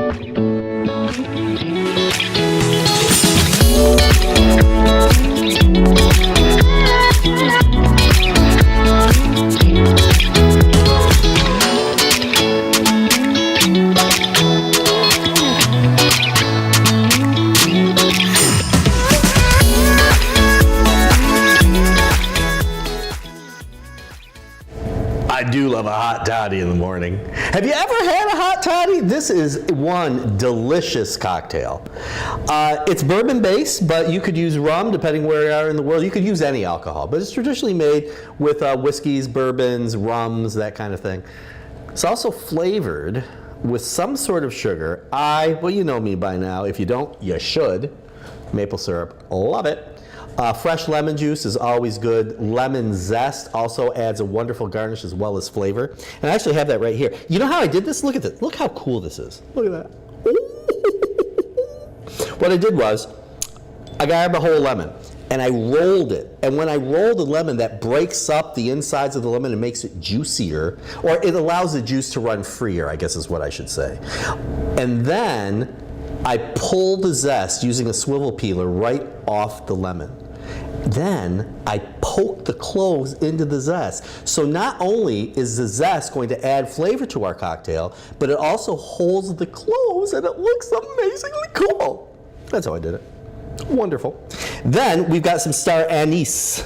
I do love a hot toddy in the morning. Have you ever had a hot toddy? This is one delicious cocktail. It's bourbon based, but you could use rum depending where you are in the world. You could use any alcohol, but it's traditionally made with whiskeys, bourbons, rums, that kind of thing. It's also flavored with some sort of sugar. Well, you know me by now. If you don't, you should. Maple syrup, love it. Fresh lemon juice is always good. Lemon zest also adds a wonderful garnish as well as flavor. And I actually have that right here. You know how I did this? Look at this. Look how cool this is. Look at that. What I did was, I grabbed a whole lemon and I rolled it. And when I roll the lemon, that breaks up the insides of the lemon and makes it juicier, or it allows the juice to run freer, I guess is what I should say. And then I pull the zest using a swivel peeler right off the lemon. Then I poke the cloves into the zest. So not only is the zest going to add flavor to our cocktail, but it also holds the cloves and it looks amazingly cool. That's how I did it. Wonderful. Then we've got some star anise.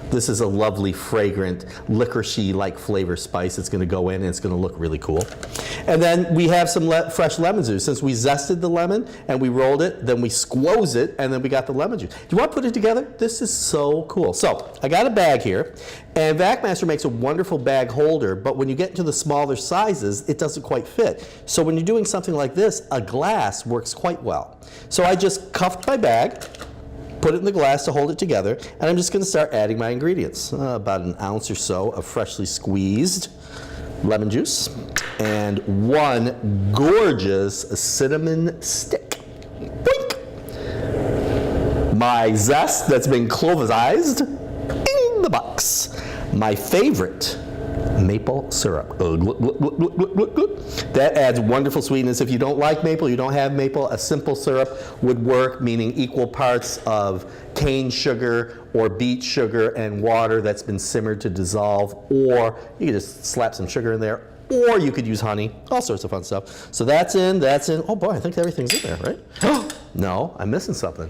This is a lovely, fragrant, licorice-like flavor spice. It's going to go in and it's going to look really cool. And then we have some fresh lemon juice. Since we zested the lemon and we rolled it, then we squoze it, and then we got the lemon juice. Do you want to put it together? This is so cool. So I got a bag here, and VacMaster makes a wonderful bag holder, but when you get into the smaller sizes, it doesn't quite fit. So when you're doing something like this, a glass works quite well. So I just cuffed my bag, put it in the glass to hold it together, and I'm just going to start adding my ingredients. About an ounce or so of freshly squeezed lemon juice and one gorgeous cinnamon stick. Boink! My zest that's been clovized in the box. My favorite maple syrup. That adds wonderful sweetness. If you don't like maple, you don't have maple, a simple syrup would work, meaning equal parts of cane sugar or beet sugar and water that's been simmered to dissolve, or you could just slap some sugar in there, or you could use honey, all sorts of fun stuff. So that's in. Oh boy, I think everything's in there, right? No, I'm missing something.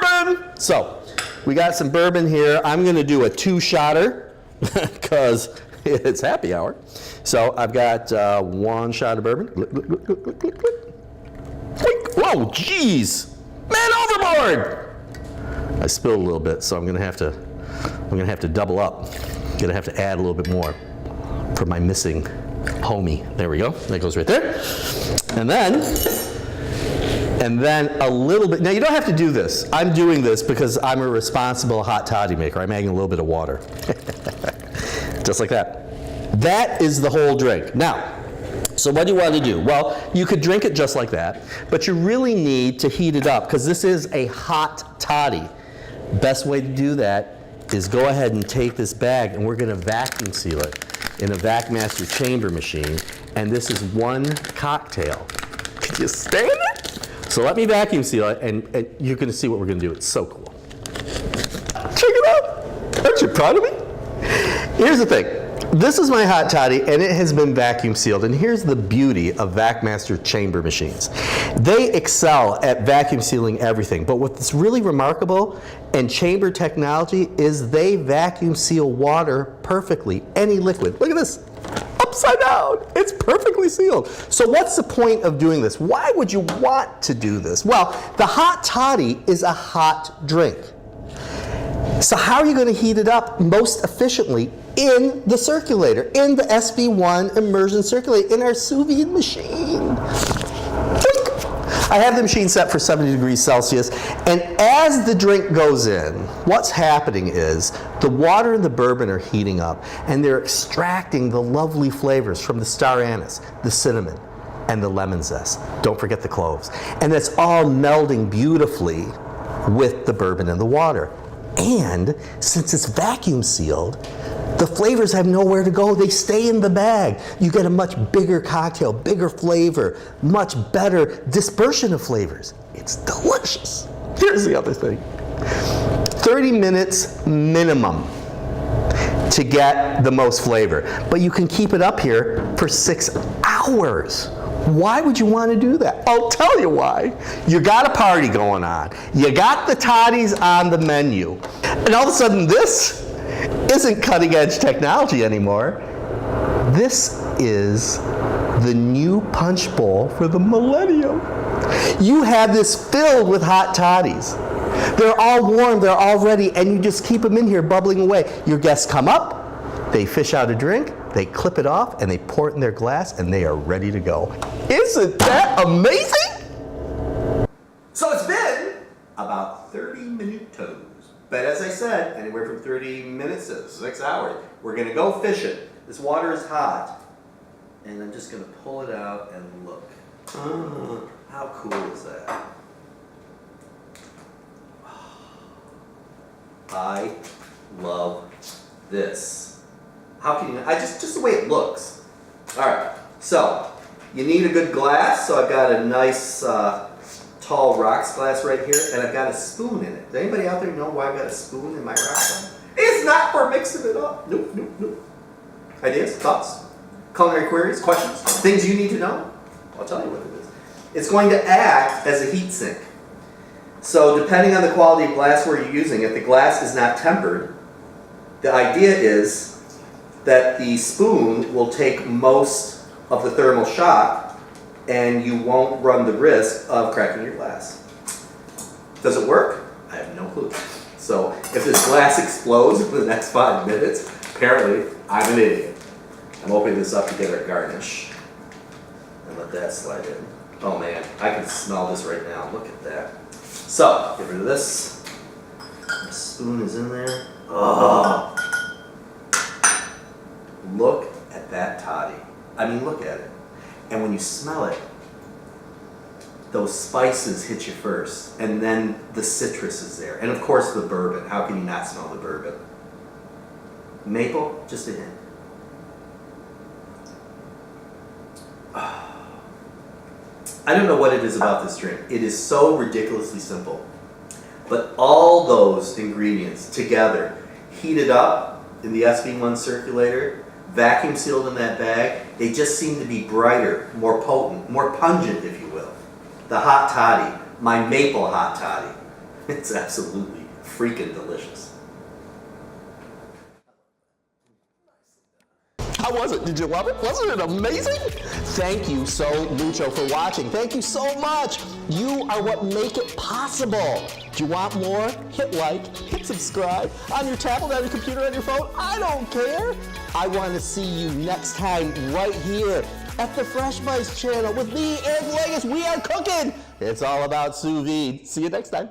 Bourbon! So we got some bourbon here. I'm gonna do a 2-shotter because it's happy hour. So I've got 1 shot of bourbon. Whoa, jeez! Man overboard! I spilled a little bit, so I'm gonna have to double up. I'm gonna have to add a little bit more for my missing homie. There we go. That goes right there. And then a little bit. Now you don't have to do this. I'm doing this because I'm a responsible hot toddy maker. I'm adding a little bit of water. Just like that. That is the whole drink. Now, so what do you want to do? Well, you could drink it just like that, but you really need to heat it up because this is a hot toddy. Best way to do that is go ahead and take this bag and we're going to vacuum seal it in a VacMaster chamber machine, and this is one cocktail. Can you stand it? So let me vacuum seal it, and you're going to see what we're going to do. It's so cool. Check it out. Aren't you proud of me? Here's the thing. This is my hot toddy, and it has been vacuum sealed. And here's the beauty of VacMaster chamber machines. They excel at vacuum sealing everything. But what's really remarkable in chamber technology is they vacuum seal water perfectly, any liquid. Look at this. Upside down. It's perfectly sealed. So what's the point of doing this? Why would you want to do this? Well, the hot toddy is a hot drink. So how are you going to heat it up most efficiently? In the circulator, in the SB1 immersion circulator, in our sous vide machine. I have the machine set for 70 degrees Celsius, and as the drink goes in, what's happening is the water and the bourbon are heating up, and they're extracting the lovely flavors from the star anise, the cinnamon, and the lemon zest. Don't forget the cloves. And that's all melding beautifully with the bourbon and the water. And since it's vacuum sealed, The flavors have nowhere to go. They stay in the bag. You get a much bigger cocktail, bigger flavor, much better dispersion of flavors. It's delicious. Here's the other thing. 30 minutes minimum to get the most flavor. But you can keep it up here for 6 hours. Why would you want to do that? I'll tell you why. You got a party going on. You got the toddies on the menu. And all of a sudden this isn't cutting edge technology anymore. This is the new punch bowl for the millennium. You have this filled with hot toddies. They're all warm, they're all ready, and you just keep them in here bubbling away. Your guests come up, they fish out a drink, they clip it off, and they pour it in their glass, and they are ready to go. Isn't that amazing? So it's been about 30 minutos. But as I said, anywhere from 30 minutes to 6 hours. We're gonna go fishing. This water is hot. And I'm just gonna pull it out and look. How cool is that? I love this. How can you, just the way it looks. All right, so you need a good glass. So I've got a nice tall rocks glass right here, and I've got a spoon in it. Does anybody out there know why I've got a spoon in my rocks glass? It's not for mixing it up. Nope, nope, nope. Ideas, thoughts, culinary queries, questions, things you need to know? I'll tell you what it is. It's going to act as a heat sink. So depending on the quality of glassware you're using, if the glass is not tempered, the idea is that the spoon will take most of the thermal shock and you won't run the risk of cracking your glass. Does it work? I have no clue. So if this glass explodes in the next 5 minutes, apparently I'm an idiot. I'm opening this up to get our garnish and let that slide in. Oh man, I can smell this right now. Look at that. So, get rid of this. The spoon is in there. Oh. Look at that toddy. I mean, look at it. And when you smell it, those spices hit you first. And then the citrus is there. And of course the bourbon. How can you not smell the bourbon? Maple, just a hint. I don't know what it is about this drink. It is so ridiculously simple. But all those ingredients together, heated up in the SV1 circulator, vacuum sealed in that bag, they just seem to be brighter, more potent, more pungent, if you will. The hot toddy, my maple hot toddy. It's absolutely freaking delicious. How was it? Did you love it? Wasn't it amazing? Thank you so mucho for watching. Thank you so much. You are what make it possible. Do you want more? Hit like, hit subscribe on your tablet, on your computer, on your phone. I don't care. I want to see you next time right here at the Fresh Bites channel with me, Eric Vegas. We are cooking. It's all about sous vide. See you next time.